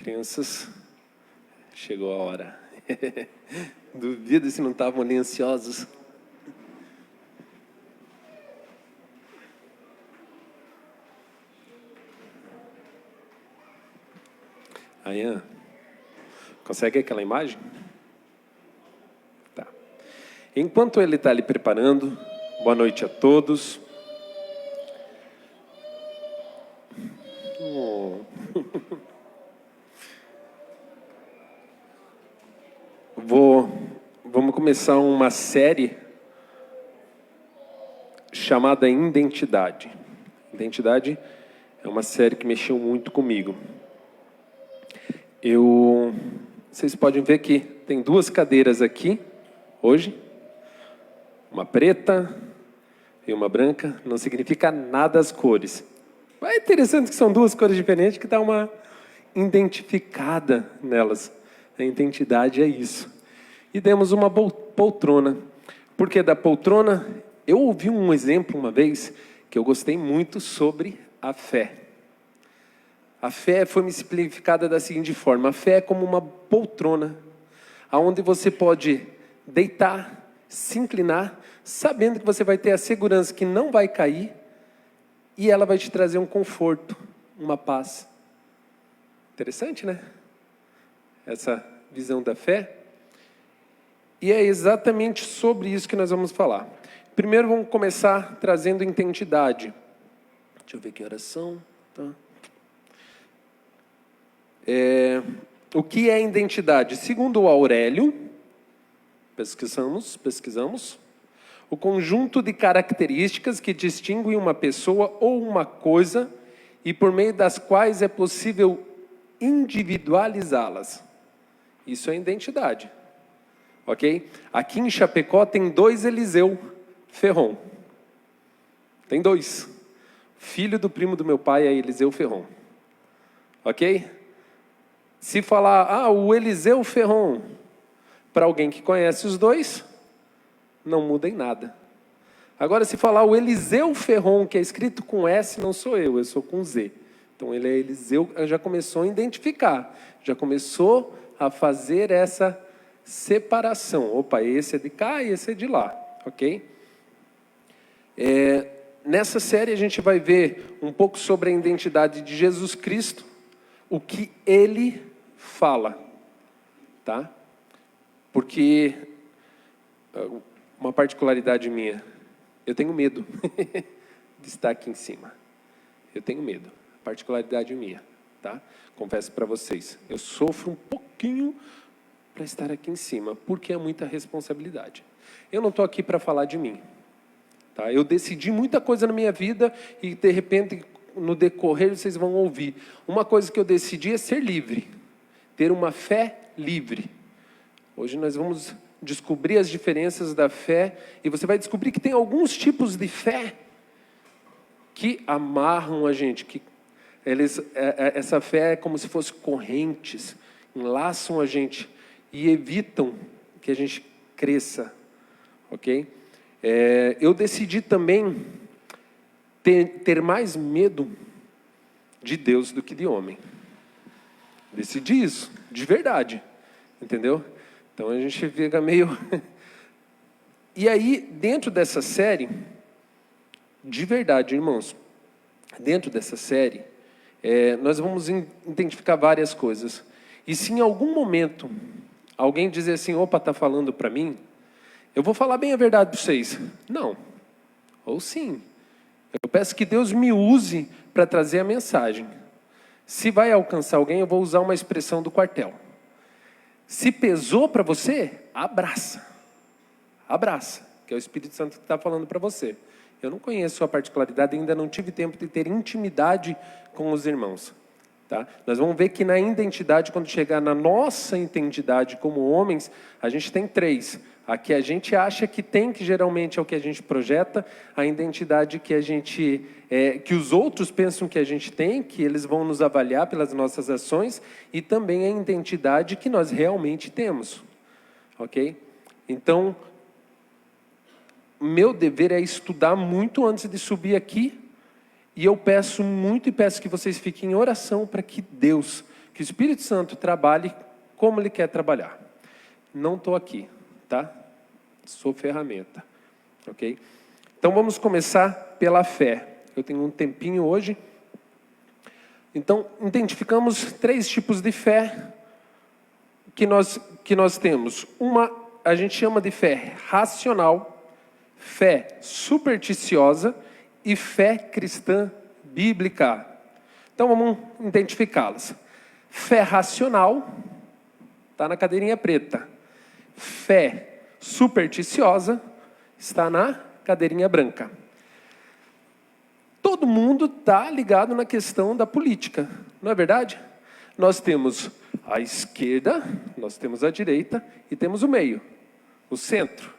Crianças, chegou a hora. Duvido se não estavam ali ansiosos. Ayan, consegue aquela imagem? Tá. Enquanto ele está ali preparando, boa noite a todos. Vamos começar uma série chamada Identidade. Identidade é uma série que mexeu muito comigo. Vocês podem ver que tem duas cadeiras aqui hoje, uma preta e uma branca. Não significa nada as cores. É interessante que são duas cores diferentes que dá uma identificada nelas. A identidade é isso. E demos uma poltrona. Por que da poltrona? Eu ouvi um exemplo uma vez que eu gostei muito sobre a fé. A fé foi me simplificada da seguinte forma: a fé é como uma poltrona, onde você pode deitar, se inclinar, sabendo que você vai ter a segurança que não vai cair, e ela vai te trazer um conforto, uma paz. Interessante, né? Essa visão da fé. E é exatamente sobre isso que nós vamos falar. Primeiro vamos começar trazendo identidade. Deixa eu ver que horas são. Tá. O que é identidade? Segundo o Aurélio, pesquisamos, o conjunto de características que distinguem uma pessoa ou uma coisa e por meio das quais é possível individualizá-las. Isso é identidade. Ok? Aqui em Chapecó tem 2 Eliseu Ferron. Tem 2. Filho do primo do meu pai é Eliseu Ferron. Ok? Se falar, o Eliseu Ferron, para alguém que conhece os 2, não muda em nada. Agora, se falar o Eliseu Ferron, que é escrito com S, não sou eu sou com Z. Então, ele é Eliseu, já começou a identificar, já começou a fazer essa separação. Opa, esse é de cá e esse é de lá, ok? Nessa série a gente vai ver um pouco sobre a identidade de Jesus Cristo, o que Ele fala, tá? Porque uma particularidade minha, eu tenho medo de estar aqui em cima. Eu tenho medo, particularidade minha, tá? Confesso para vocês, eu sofro um pouquinho para estar aqui em cima, porque é muita responsabilidade. Eu não estou aqui para falar de mim. Tá? Eu decidi muita coisa na minha vida e, de repente, no decorrer, vocês vão ouvir. Uma coisa que eu decidi é ser livre, ter uma fé livre. Hoje nós vamos descobrir as diferenças da fé e você vai descobrir que tem alguns tipos de fé que amarram a gente, que essa fé é como se fossem correntes, enlaçam a gente e evitam que a gente cresça, ok? Eu decidi também ter mais medo de Deus do que de homem. Decidi isso, de verdade, entendeu? Então a gente fica meio... E aí, dentro dessa série, de verdade, irmãos, dentro dessa série, nós vamos identificar várias coisas. E se em algum momento alguém dizer assim, opa, está falando para mim, eu vou falar bem a verdade para vocês. Não. Ou sim. Eu peço que Deus me use para trazer a mensagem. Se vai alcançar alguém, eu vou usar uma expressão do quartel. Se pesou para você, abraça. Abraça, que é o Espírito Santo que está falando para você. Eu não conheço sua particularidade, ainda não tive tempo de ter intimidade com os irmãos. Tá? Nós vamos ver que na identidade, quando chegar na nossa identidade como homens, a gente tem 3. A que a gente acha que tem, que geralmente é o que a gente projeta, a identidade que que os outros pensam que a gente tem, que eles vão nos avaliar pelas nossas ações, e também a identidade que nós realmente temos. Ok? Então, meu dever é estudar muito antes de subir aqui, e eu peço muito e peço que vocês fiquem em oração para que Deus Que o Espírito Santo trabalhe como Ele quer trabalhar. Não estou aqui, tá? Sou ferramenta, ok? Então vamos começar pela fé. Eu tenho um tempinho hoje. Então, identificamos 3 tipos de fé que nós temos. Uma, a gente chama de fé racional, fé supersticiosa e fé cristã bíblica. Então, vamos identificá-las. Fé racional, está na cadeirinha preta. Fé supersticiosa, está na cadeirinha branca. Todo mundo está ligado na questão da política, não é verdade? Nós temos a esquerda, nós temos a direita e temos o meio, o centro.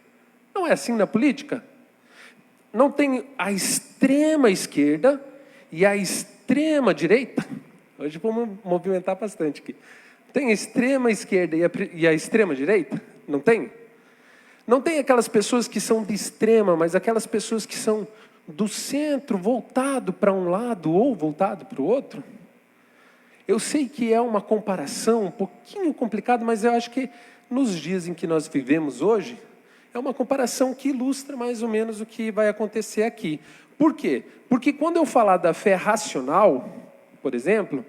Não é assim na política? Não tem a extrema esquerda e a extrema direita? Hoje vamos movimentar bastante aqui. Tem a extrema esquerda e a extrema direita? Não tem? Não tem aquelas pessoas que são de extrema, mas aquelas pessoas que são do centro, voltado para um lado ou voltado para o outro? Eu sei que é uma comparação um pouquinho complicada, mas eu acho que nos dias em que nós vivemos hoje, é uma comparação que ilustra mais ou menos o que vai acontecer aqui. Por quê? Porque quando eu falar da fé racional, por exemplo,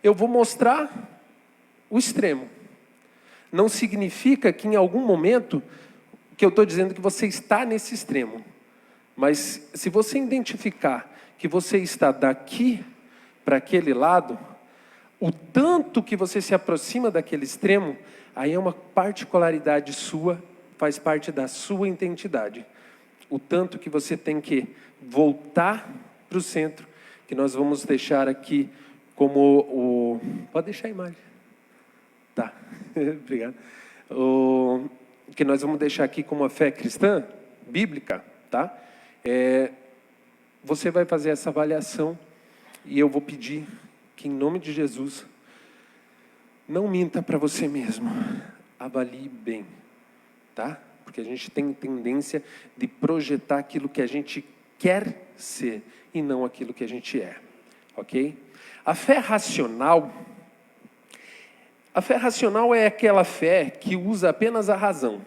eu vou mostrar o extremo. Não significa que em algum momento, que eu estou dizendo que você está nesse extremo. Mas se você identificar que você está daqui para aquele lado, o tanto que você se aproxima daquele extremo, aí é uma particularidade sua, faz parte da sua identidade. O tanto que você tem que voltar para o centro, que nós vamos deixar aqui como o... Pode deixar a imagem. Tá, obrigado. Que nós vamos deixar aqui como a fé cristã, bíblica, tá? Você vai fazer essa avaliação e eu vou pedir que, em nome de Jesus, não minta para você mesmo, avalie bem, tá? Porque a gente tem tendência de projetar aquilo que a gente quer ser e não aquilo que a gente é, ok? A fé racional é aquela fé que usa apenas a razão.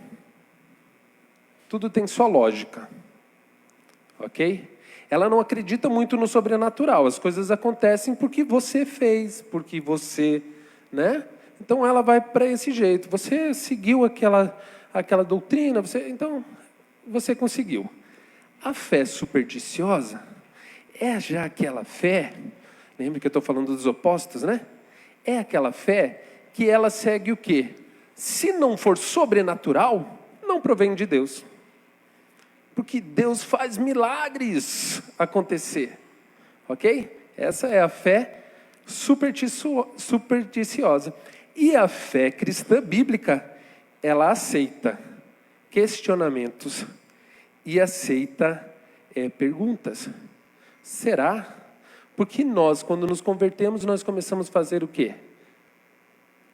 Tudo tem sua lógica. Ok? Ela não acredita muito no sobrenatural. As coisas acontecem porque você fez, porque você, né? Então ela vai para esse jeito. Você seguiu aquela doutrina, então você conseguiu. A fé supersticiosa é já aquela fé, lembra que eu estou falando dos opostos, né? É aquela fé que ela segue o quê? Se não for sobrenatural, não provém de Deus. Porque Deus faz milagres acontecer, ok? Essa é a fé supersticiosa. E a fé cristã bíblica, ela aceita questionamentos e aceita perguntas. Será? Porque nós, quando nos convertemos, nós começamos a fazer o quê?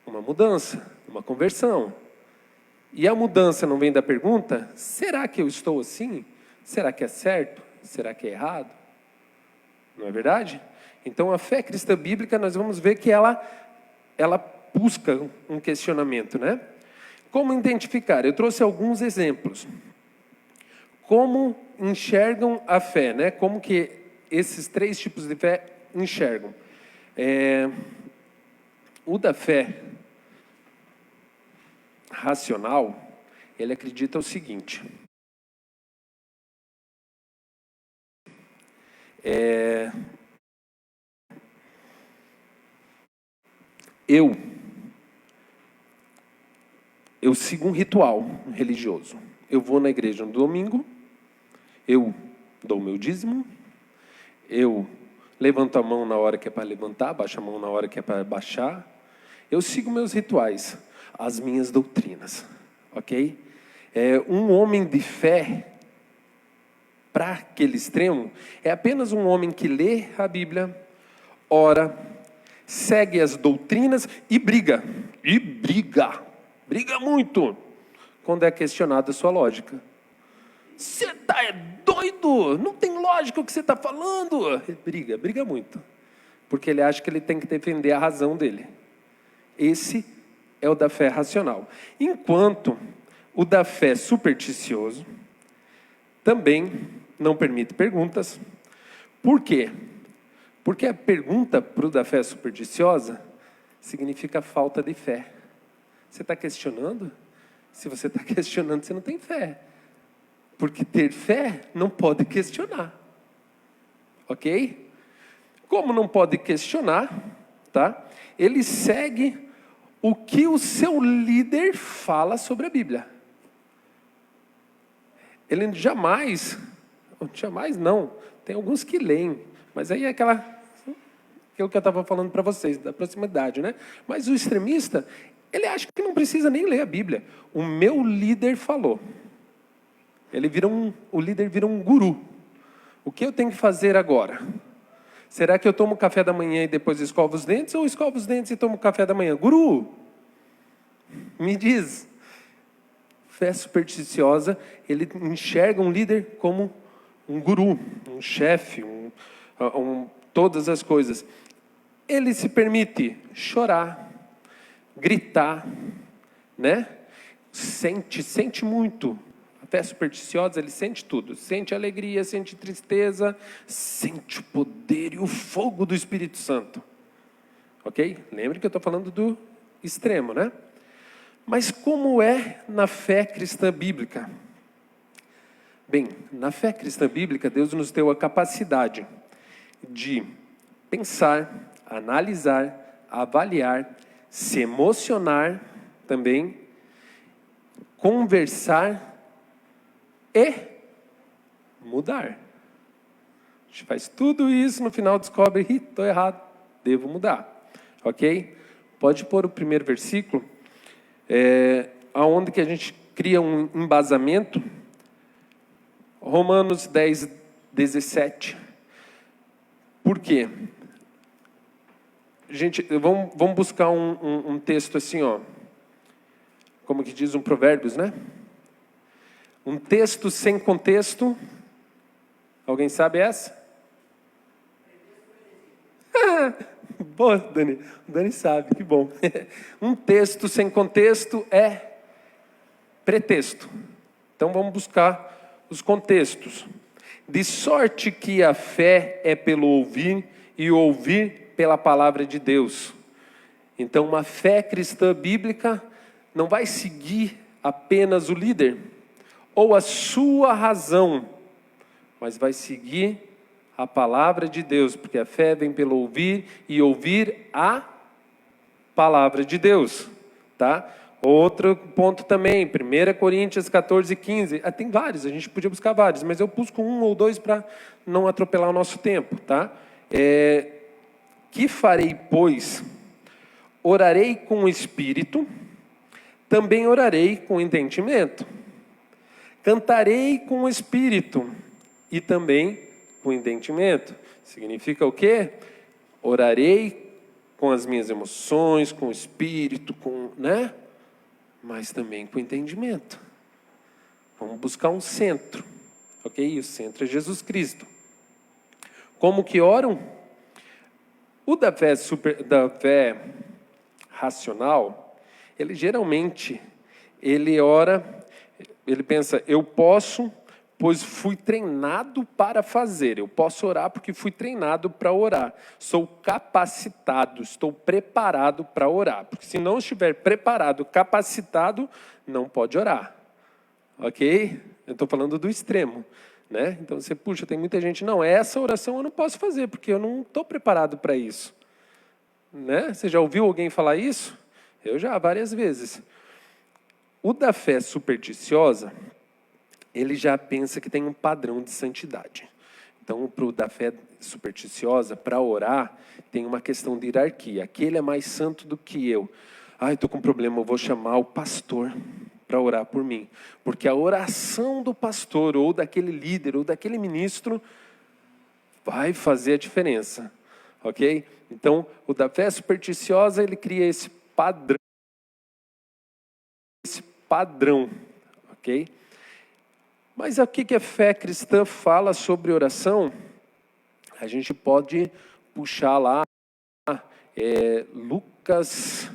Uma mudança, uma conversão. E a mudança não vem da pergunta, será que eu estou assim? Será que é certo? Será que é errado? Não é verdade? Então a fé cristã bíblica, nós vamos ver que ela busca um questionamento, né? Como identificar? Eu trouxe alguns exemplos. Como enxergam a fé, né? Como que esses 3 tipos de fé enxergam? O da fé racional, ele acredita o seguinte: eu sigo um ritual religioso. Eu vou na igreja no domingo, eu dou o meu dízimo, eu levanto a mão na hora que é para levantar, baixo a mão na hora que é para baixar. Eu sigo meus rituais, as minhas doutrinas, ok? Um homem de fé, para aquele extremo, é apenas um homem que lê a Bíblia, ora, segue as doutrinas e briga. Briga muito, quando é questionada a sua lógica. Você está doido? Não tem lógica o que você está falando. Briga muito. Porque ele acha que ele tem que defender a razão dele. Esse é o da fé racional. Enquanto o da fé supersticioso também não permite perguntas. Por quê? Porque a pergunta para o da fé supersticiosa significa falta de fé. Você está questionando? Se você está questionando, você não tem fé. Porque ter fé não pode questionar. Ok? Como não pode questionar, tá? Ele segue o que o seu líder fala sobre a Bíblia. Ele jamais não, tem alguns que leem, mas aí é aquilo que eu estava falando para vocês, da proximidade, né? Mas o extremista, ele acha que não precisa nem ler a Bíblia. O meu líder falou. O líder vira um guru. O que eu tenho que fazer agora? Será que eu tomo café da manhã e depois escovo os dentes, ou escovo os dentes e tomo café da manhã? Guru, me diz. Fé supersticiosa, ele enxerga um líder como um guru, um chefe, todas as coisas. Ele se permite chorar, gritar, né? Sente muito. A fé supersticiosa, ele sente tudo. Sente alegria, sente tristeza, sente o poder e o fogo do Espírito Santo. Ok? Lembre que eu estou falando do extremo, né? Mas como é na fé cristã bíblica? Bem, na fé cristã bíblica, Deus nos deu a capacidade de pensar, analisar, avaliar, se emocionar também, conversar e mudar. A gente faz tudo isso, no final descobre, estou errado, devo mudar. Ok? Pode pôr o primeiro versículo. Aonde que a gente cria um embasamento. Romanos 10, 17. Por quê? Gente, vamos buscar um texto assim, ó, como que diz um Provérbios, né? Um texto sem contexto. Alguém sabe essa? Boa, Dani. O Dani sabe, que bom. Um texto sem contexto é pretexto. Então vamos buscar os contextos. De sorte que a fé é pelo ouvir e ouvir pela palavra de Deus. Então uma fé cristã bíblica não vai seguir apenas o líder ou a sua razão, mas vai seguir a palavra de Deus, porque a fé vem pelo ouvir e ouvir a palavra de Deus, tá? Outro ponto também, 1 Coríntios 14, 15. Tem vários, a gente podia buscar vários, mas eu busco um ou dois para não atropelar o nosso tempo, tá? Que farei, pois? Orarei com o espírito, também orarei com entendimento. Cantarei com o espírito e também com entendimento. Significa o quê? Orarei com as minhas emoções, com o espírito, né? Mas também com entendimento. Vamos buscar um centro, ok? E o centro é Jesus Cristo. Como que oram? O da fé racional, ele geralmente, ele ora, ele pensa, eu posso, pois fui treinado para fazer. Eu posso orar porque fui treinado para orar. Sou capacitado, estou preparado para orar. Porque se não estiver preparado, capacitado, não pode orar. Ok? Eu estou falando do extremo. Né? Então você, puxa, tem muita gente, não, essa oração eu não posso fazer, porque eu não estou preparado para isso. Né? Você já ouviu alguém falar isso? Eu já, várias vezes. O da fé supersticiosa, ele já pensa que tem um padrão de santidade. Então, para o da fé supersticiosa, para orar, tem uma questão de hierarquia. Aquele é mais santo do que eu. Estou com um problema, eu vou chamar o pastor para orar por mim. Porque a oração do pastor, ou daquele líder, ou daquele ministro, vai fazer a diferença. Ok? Então, o da fé supersticiosa, ele cria esse padrão. Ok? Mas o que a fé cristã fala sobre oração? A gente pode puxar lá Lucas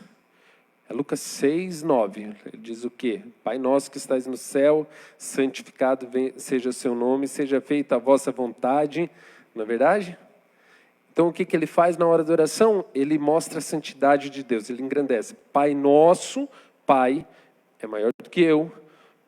É Lucas 6, 9. Ele diz o quê? Pai nosso que estais no céu, santificado seja o seu nome, seja feita a vossa vontade. Não é verdade? Então o que ele faz na hora da oração? Ele mostra a santidade de Deus, ele engrandece. Pai nosso, Pai é maior do que eu,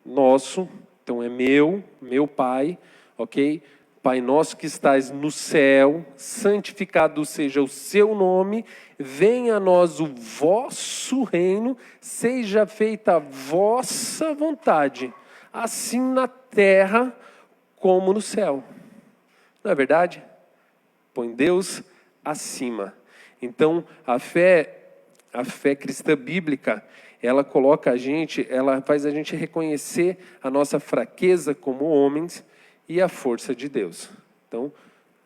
nosso, então é meu Pai, ok? Pai nosso que estás no céu, santificado seja o seu nome, venha a nós o vosso reino, seja feita a vossa vontade, assim na terra como no céu. Não é verdade? Põe Deus acima. Então, a fé cristã bíblica, ela coloca a gente, ela faz a gente reconhecer a nossa fraqueza como homens e a força de Deus. Então,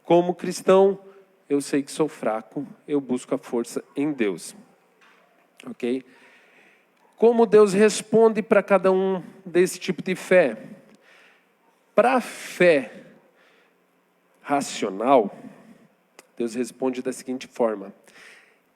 como cristão, eu sei que sou fraco, eu busco a força em Deus. Ok? Como Deus responde para cada um desse tipo de fé? Para a fé racional, Deus responde da seguinte forma.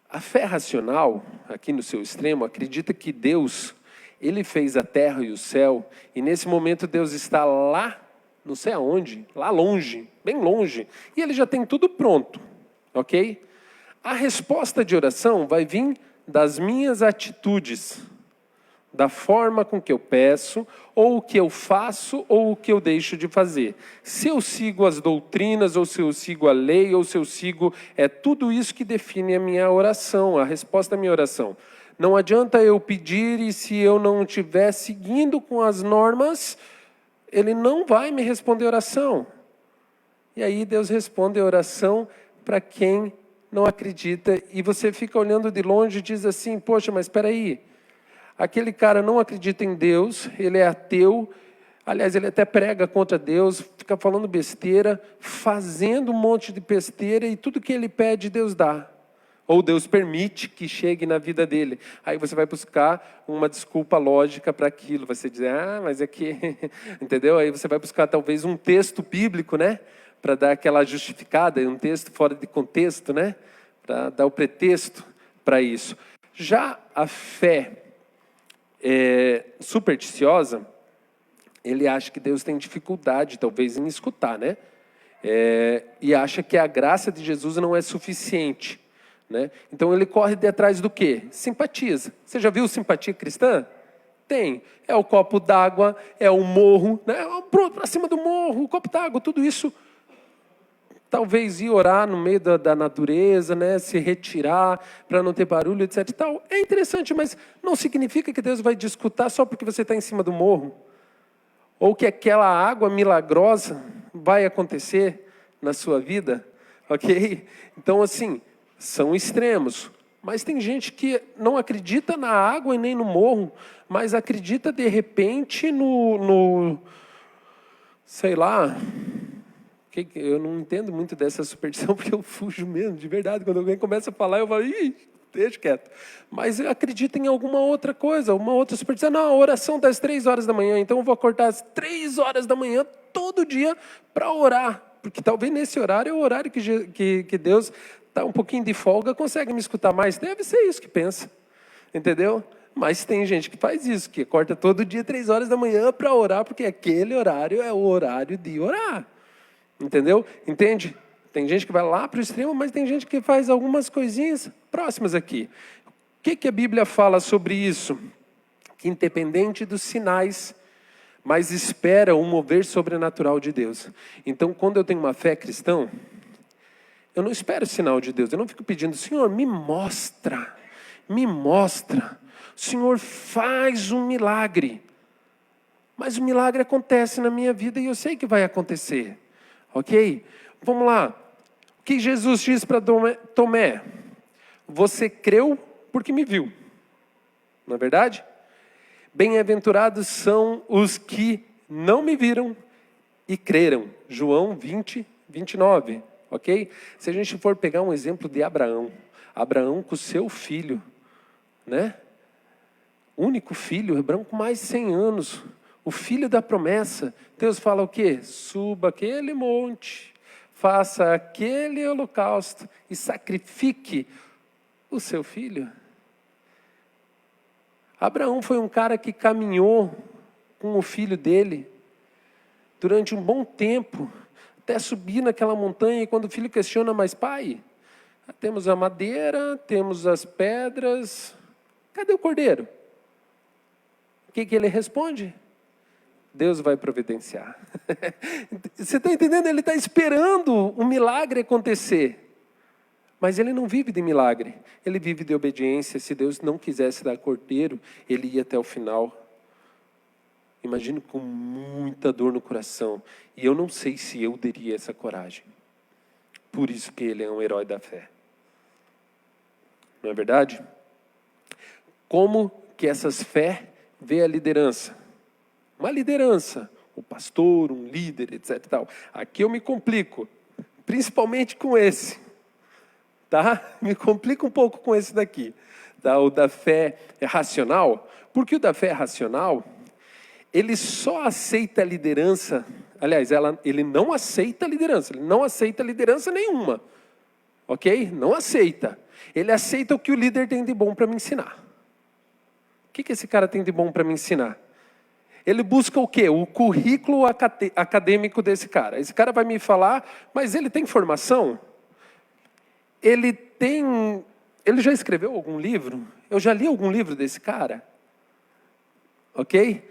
A fé racional, aqui no seu extremo, acredita que Deus, Ele fez a terra e o céu, e nesse momento Deus está lá, não sei aonde, lá longe, bem longe, e Ele já tem tudo pronto, ok? A resposta de oração vai vir das minhas atitudes, da forma com que eu peço, ou o que eu faço, ou o que eu deixo de fazer. Se eu sigo as doutrinas, ou se eu sigo a lei, ou se eu sigo... É tudo isso que define a minha oração, a resposta à minha oração. Não adianta eu pedir e se eu não estiver seguindo com as normas, Ele não vai me responder a oração. E aí Deus responde a oração para quem não acredita. E você fica olhando de longe e diz assim, poxa, mas espera aí. Aquele cara não acredita em Deus, ele é ateu, aliás, ele até prega contra Deus, fica falando besteira, fazendo um monte de besteira e tudo que ele pede, Deus dá. Ou Deus permite que chegue na vida dele. Aí você vai buscar uma desculpa lógica para aquilo. Você diz, mas é que... Entendeu? Aí você vai buscar talvez um texto bíblico, né? Para dar aquela justificada, um texto fora de contexto, né? Para dar o pretexto para isso. Já a fé supersticiosa, ele acha que Deus tem dificuldade, talvez, em escutar, né? E acha que a graça de Jesus não é suficiente, né? Então ele corre de atrás do quê? Simpatiza. Você já viu simpatia cristã? Tem. É o copo d'água, é o morro, né? Para cima do morro, o copo d'água, tudo isso. Talvez ir orar no meio da natureza, né? Se retirar para não ter barulho, etc. E tal. É interessante, mas não significa que Deus vai te escutar só porque você está em cima do morro. Ou que aquela água milagrosa vai acontecer na sua vida. Ok? Então, assim, são extremos. Mas tem gente que não acredita na água e nem no morro, mas acredita de repente sei lá... Eu não entendo muito dessa superstição, porque eu fujo mesmo, de verdade. Quando alguém começa a falar, eu falo, deixa quieto. Mas eu acredito em alguma outra coisa, uma outra superstição. Não, a oração das 3 horas da manhã, então eu vou acordar às 3 horas da manhã, todo dia, para orar. Porque talvez nesse horário é o horário que Deus está um pouquinho de folga, consegue me escutar mais. Deve ser isso que pensa, entendeu? Mas tem gente que faz isso, que acorda todo dia 3 horas da manhã para orar, porque aquele horário é o horário de orar. Entendeu? Entende? Tem gente que vai lá para o extremo, mas tem gente que faz algumas coisinhas próximas aqui. O que a Bíblia fala sobre isso? Que independente dos sinais, mas espera o mover sobrenatural de Deus. Então, quando eu tenho uma fé cristã, eu não espero o sinal de Deus. Eu não fico pedindo, Senhor, me mostra. Me mostra. Senhor, faz um milagre. Mas o milagre acontece na minha vida e eu sei que vai acontecer. Ok? Vamos lá. O que Jesus diz para Tomé? Você creu porque me viu. Não é verdade? Bem-aventurados são os que não me viram e creram. João 20, 29. Ok? Se a gente for pegar um exemplo de Abraão. Abraão com seu filho. Né? Único filho. Abraão com mais de 100 anos. O filho da promessa, Deus fala o quê? Suba aquele monte, faça aquele holocausto e sacrifique o seu filho. Abraão foi um cara que caminhou com o filho dele durante um bom tempo, até subir naquela montanha, e quando o filho questiona, mas pai, temos a madeira, temos as pedras, cadê o cordeiro? O que ele responde? Deus vai providenciar. Você está entendendo? Ele está esperando o milagre acontecer. Mas ele não vive de milagre, ele vive de obediência. Se Deus não quisesse dar cordeiro, ele ia até o final. Imagino com muita dor no coração. E eu não sei se eu teria essa coragem. Por isso que ele é um herói da fé. Não é verdade? Como que essas fé vê a liderança? Uma liderança, um pastor, um líder, etc. Tal. Aqui eu me complico, principalmente com esse. Tá? Me complica um pouco com esse daqui. Tá? O da fé é racional. Porque o da fé é racional, ele só aceita a liderança. Aliás, ele não aceita a liderança. Ele não aceita liderança nenhuma. Ok? Não aceita. Ele aceita o que o líder tem de bom para me ensinar. O que esse cara tem de bom para me ensinar? Ele busca o quê? O currículo acadêmico desse cara. Esse cara vai me falar, mas ele tem formação? Ele já escreveu algum livro? Eu já li algum livro desse cara? Ok?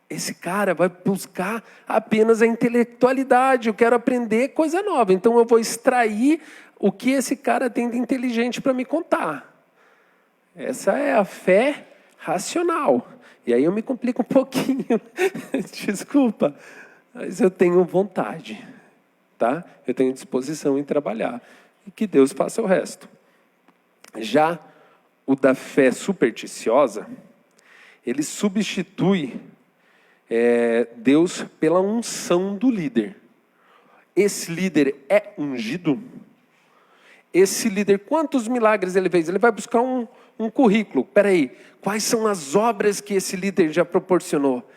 Esse cara vai buscar apenas a intelectualidade. Eu quero aprender coisa nova. Então eu vou extrair o que esse cara tem de inteligente para me contar. Essa é a fé racional. E aí eu me complico um pouquinho. Desculpa. Mas eu tenho vontade. Tá? Eu tenho disposição em trabalhar. E que Deus faça o resto. Já o da fé supersticiosa, ele substitui Deus pela unção do líder. Esse líder é ungido? Esse líder, quantos milagres ele fez? Ele vai buscar um currículo. Espera aí, quais são as obras que esse líder já proporcionou?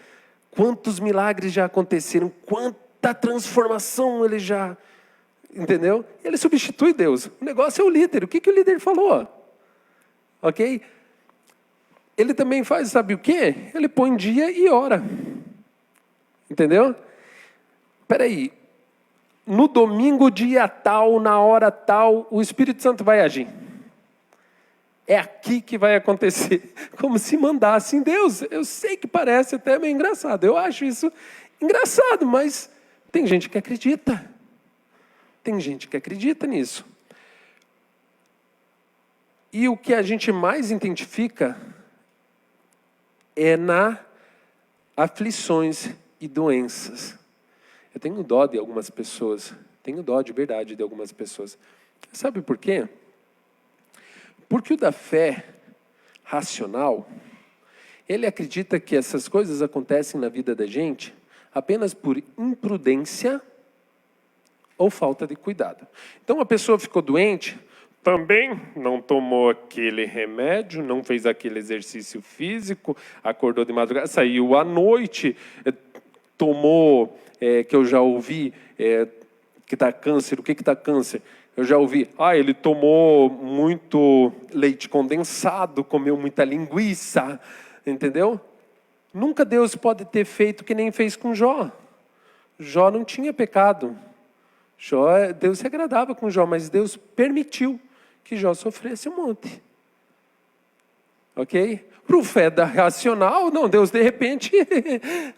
Quantos milagres já aconteceram? Quanta transformação ele já... Entendeu? Ele substitui Deus. O negócio é o líder. O que o líder falou? Ok? Ele também faz, sabe o quê? Ele põe dia e hora. Entendeu? Espera aí. No domingo, dia tal, na hora tal, o Espírito Santo vai agir. É aqui que vai acontecer. Como se mandasse em Deus. Eu sei que parece até meio engraçado. Eu acho isso engraçado, mas tem gente que acredita. Tem gente que acredita nisso. E o que a gente mais identifica é na aflições e doenças. Eu tenho dó de algumas pessoas. Tenho dó de verdade de algumas pessoas. Sabe por quê? Porque o da fé racional, ele acredita que essas coisas acontecem na vida da gente apenas por imprudência ou falta de cuidado. Então a pessoa ficou doente, também não tomou aquele remédio, não fez aquele exercício físico, acordou de madrugada, saiu à noite, tomou, que eu já ouvi, que dá câncer. O que dá câncer? Eu já ouvi, ele tomou muito leite condensado, comeu muita linguiça, entendeu? Nunca Deus pode ter feito que nem fez com Jó. Jó não tinha pecado. Deus se agradava com Jó, mas Deus permitiu que Jó sofresse um monte. Ok? Para o fé racional, não, Deus de repente,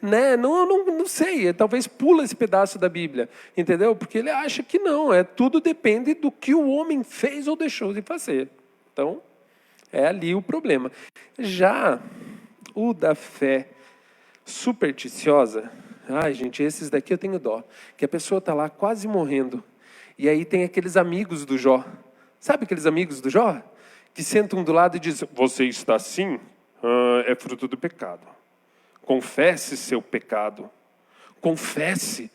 né, não sei, talvez pula esse pedaço da Bíblia, entendeu? Porque ele acha que não, tudo depende do que o homem fez ou deixou de fazer. Então, é ali o problema. Já o da fé supersticiosa, gente, esses daqui eu tenho dó, que a pessoa está lá quase morrendo, e aí tem aqueles amigos do Jó. Sabe aqueles amigos do Jó? Que sentam do lado e dizem, você está assim? É fruto do pecado. Confesse seu pecado. Confesse.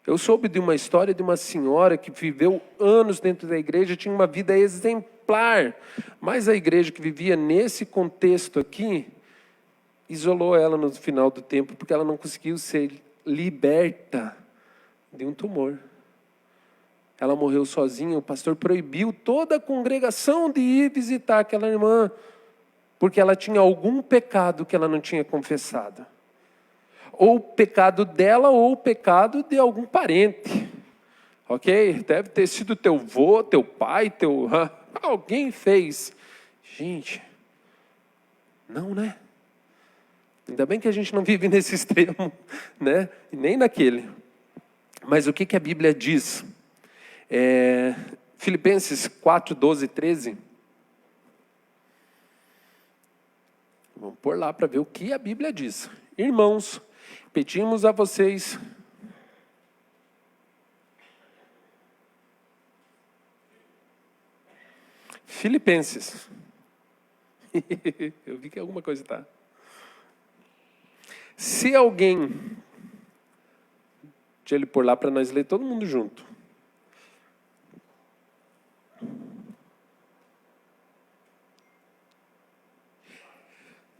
Eu soube de uma história de uma senhora que viveu anos dentro da igreja, tinha uma vida exemplar, mas a igreja que vivia nesse contexto aqui, isolou ela no final do tempo, porque ela não conseguiu ser liberta de um tumor. Ela morreu sozinha, o pastor proibiu toda a congregação de ir visitar aquela irmã. porque ela tinha algum pecado que ela não tinha confessado. Ou o pecado dela, ou o pecado de algum parente. Ok? Deve ter sido teu avô, teu pai, alguém fez. Gente, não, né? Ainda bem que a gente não vive nesse extremo, né? E nem naquele. Mas o que a Bíblia diz? Filipenses 4, 12 e 13. Vamos pôr lá para ver o que a Bíblia diz. Irmãos, pedimos a vocês... Filipenses. Eu vi que alguma coisa está. Se alguém... Deixa ele pôr lá para nós ler todo mundo junto.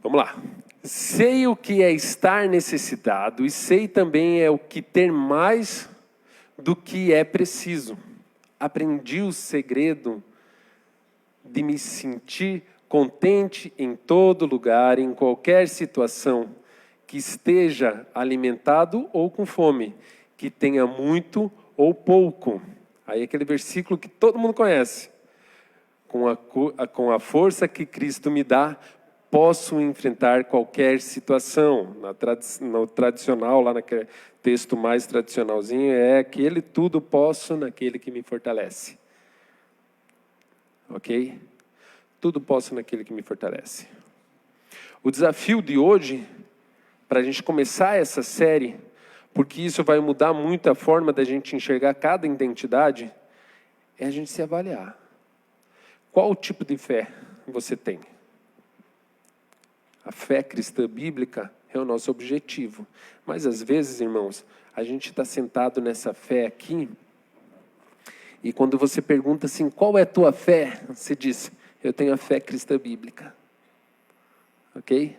Vamos lá. Sei o que é estar necessitado e sei também o que ter mais do que é preciso. Aprendi o segredo de me sentir contente em todo lugar, em qualquer situação, que esteja alimentado ou com fome, que tenha muito ou pouco. Aí aquele versículo que todo mundo conhece. Com a força que Cristo me dá, posso enfrentar qualquer situação. No tradicional, lá naquele texto mais tradicionalzinho, aquele tudo posso naquele que me fortalece. Ok? Tudo posso naquele que me fortalece. O desafio de hoje, para a gente começar essa série, porque isso vai mudar muito a forma da gente enxergar cada identidade, é a gente se avaliar. Qual tipo de fé você tem? A fé cristã bíblica é o nosso objetivo. Mas às vezes, irmãos, a gente está sentado nessa fé aqui, e quando você pergunta assim, qual é a tua fé? Você diz, eu tenho a fé cristã bíblica. Ok?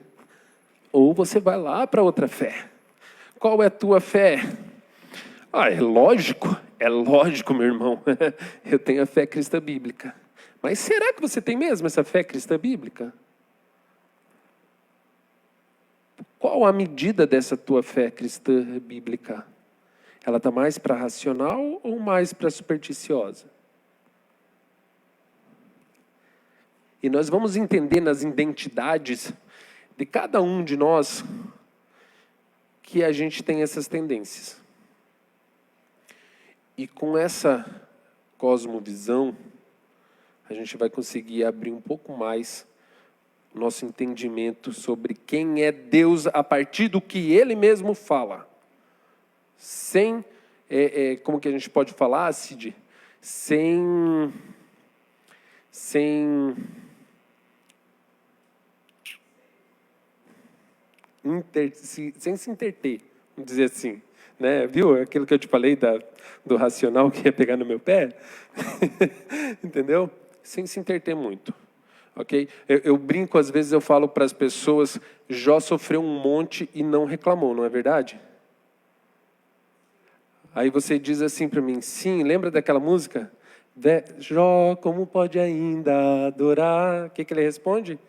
Ou você vai lá para outra fé. Qual é a tua fé? É lógico, meu irmão. Eu tenho a fé cristã bíblica. Mas será que você tem mesmo essa fé cristã bíblica? Qual a medida dessa tua fé cristã bíblica? Ela está mais para racional ou mais para supersticiosa? E nós vamos entender nas identidades de cada um de nós que a gente tem essas tendências. E com essa cosmovisão, a gente vai conseguir abrir um pouco mais nosso entendimento sobre quem é Deus a partir do que Ele mesmo fala. Sem, como que a gente pode falar, Cid? Sem se interter, vamos dizer assim. Né? Viu aquilo que eu te falei do racional que ia pegar no meu pé? Entendeu? Sem se interter muito. Ok? Eu brinco, às vezes eu falo para as pessoas, Jó sofreu um monte e não reclamou, não é verdade? Aí você diz assim para mim, sim, lembra daquela música? Jó, como pode ainda adorar? O que ele responde?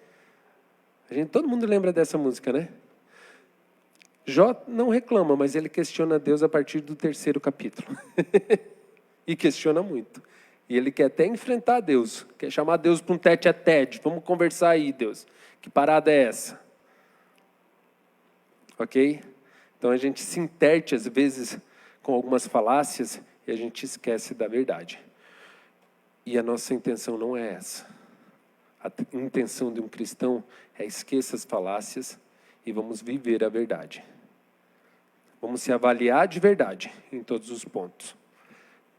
Todo mundo lembra dessa música, né? Jó não reclama, mas ele questiona Deus a partir do 3º capítulo. E questiona muito. E ele quer até enfrentar Deus, quer chamar Deus para um tete-a-tete. Vamos conversar aí, Deus. Que parada é essa? Ok? Então a gente se interte às vezes com algumas falácias e a gente esquece da verdade. E a nossa intenção não é essa. A intenção de um cristão é esqueça as falácias e vamos viver a verdade. Vamos se avaliar de verdade em todos os pontos.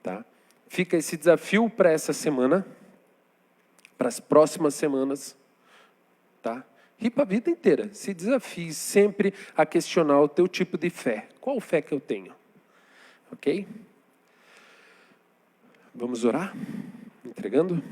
Tá? Fica esse desafio para essa semana, para as próximas semanas, tá? E para a vida inteira. Se desafie sempre a questionar o teu tipo de fé. Qual fé que eu tenho? Ok? Vamos orar? Entregando?